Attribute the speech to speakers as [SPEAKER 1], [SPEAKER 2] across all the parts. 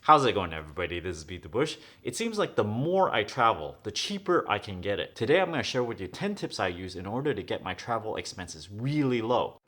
[SPEAKER 1] How's it going, everybody? This is BeatTheBush. It seems like the more I travel, the cheaper I can get it. Today I'm going to share with you 10 tips I use in order to get my travel expenses really low.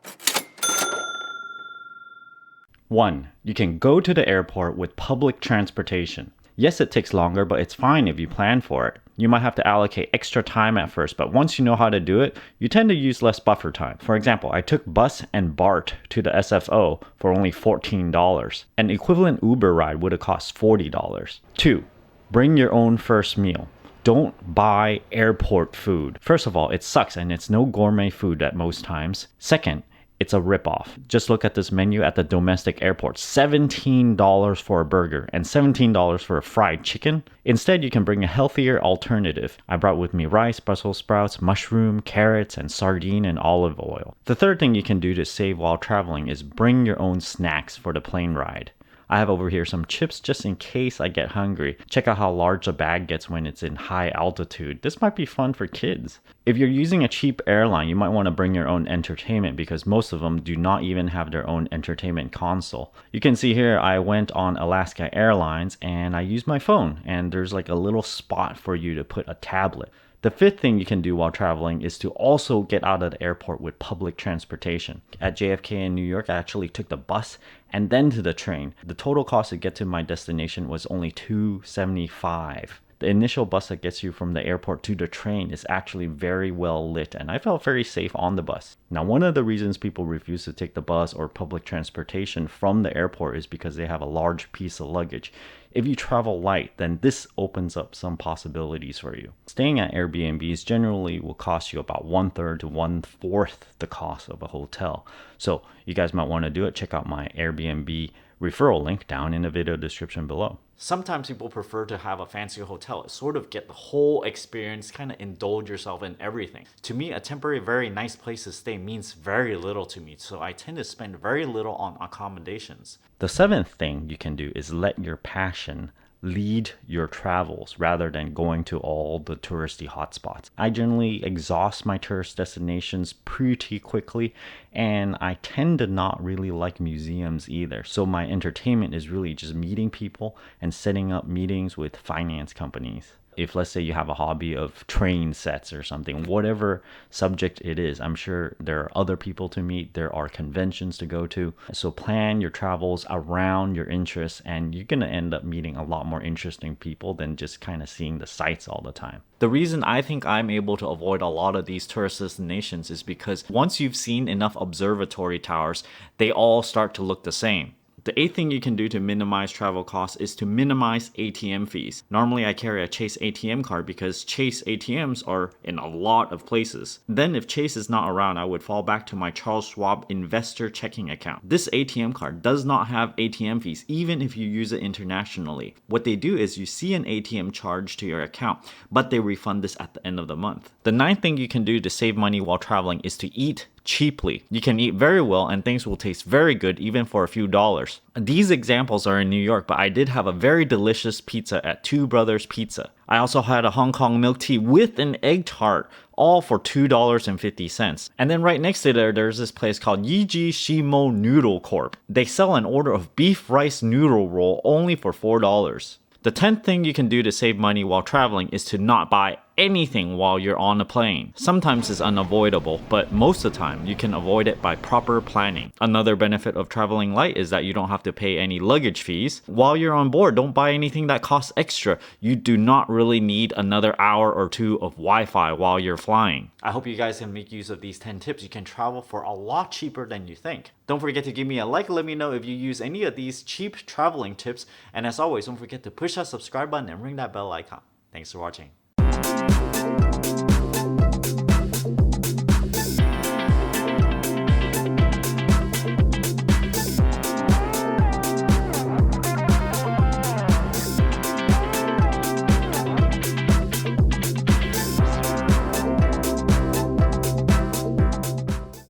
[SPEAKER 1] 1. You can go to the airport with public transportation. Yes, it takes longer, but it's fine if you plan for it. You might have to allocate extra time at first, but once you know how to do it, you tend to use less buffer time. For example, I took bus and BART to the SFO for only $14. An equivalent Uber ride would have cost $40. 2. Bring your own first meal. Don't buy airport food. First of all, it sucks and it's no gourmet food at most times. Second, it's a ripoff. Just look at this menu at the domestic airport. $17 for a burger and $17 for a fried chicken. Instead, you can bring a healthier alternative. I brought with me rice, Brussels sprouts, mushroom, carrots, and sardine and olive oil. The third thing you can do to save while traveling is bring your own snacks for the plane ride. I have over here some chips just in case I get hungry. Check out how large a bag gets when it's in high altitude. This might be fun for kids. If you're using a cheap airline, you might want to bring your own entertainment because most of them do not even have their own entertainment console. You can see here I went on Alaska Airlines and I used my phone, and there's like a little spot for you to put a tablet. The fifth thing you can do while traveling is to also get out of the airport with public transportation. At JFK in New York, I actually took the bus and then to the train. The total cost to get to my destination was only $2.75. The initial bus that gets you from the airport to the train is actually very well lit, and I felt very safe on the bus. Now, one of the reasons people refuse to take the bus or public transportation from the airport is because they have a large piece of luggage. If you travel light, then this opens up some possibilities for you. Staying at Airbnbs generally will cost you about 1/3 to 1/4 the cost of a hotel. So you guys might want to do it. Check out my Airbnb referral link down in the video description below. Sometimes people prefer to have a fancier hotel, sort of get the whole experience, kind of indulge yourself in everything. To me, a temporary, very nice place to stay means very little to me, so I tend to spend very little on accommodations. The seventh thing you can do is let your passion lead your travels rather than going to all the touristy hotspots. I generally exhaust my tourist destinations pretty quickly, and I tend to not really like museums either. So my entertainment is really just meeting people and setting up meetings with finance companies. If, let's say, you have a hobby of train sets or something, whatever subject it is, I'm sure there are other people to meet, there are conventions to go to. So plan your travels around your interests, and you're going to end up meeting a lot more interesting people than just kind of seeing the sights all the time. The reason I think I'm able to avoid a lot of these tourist destinations is because once you've seen enough observatory towers, they all start to look the same. The eighth thing you can do to minimize travel costs is to minimize ATM fees. Normally I carry a Chase ATM card because Chase ATMs are in a lot of places. Then if Chase is not around, I would fall back to my Charles Schwab investor checking account. This ATM card does not have ATM fees even if you use it internationally. What they do is you see an ATM charge to your account, but they refund this at the end of the month. The ninth thing you can do to save money while traveling is to eat cheaply. You can eat very well and things will taste very good even for a few dollars. These examples are in New York, but I did have a very delicious pizza at Two Brothers Pizza. I also had a Hong Kong milk tea with an egg tart, all for $2.50. And then right next to there's this place called Yiji Shimo Noodle Corp. They sell an order of beef rice noodle roll only for $4. The 10th thing you can do to save money while traveling is to not buy anything while you're on a plane. Sometimes it's unavoidable, but most of the time you can avoid it by proper planning. Another benefit of traveling light is that you don't have to pay any luggage fees. While you're on board, don't buy anything that costs extra. You do not really need another hour or two of Wi-Fi while you're flying. I hope you guys can make use of these 10 tips. You can travel for a lot cheaper than you think. Don't forget to give me a like. Let me know if you use any of these cheap traveling tips. And as always, don't forget to push that subscribe button and ring that bell icon. Thanks for watching.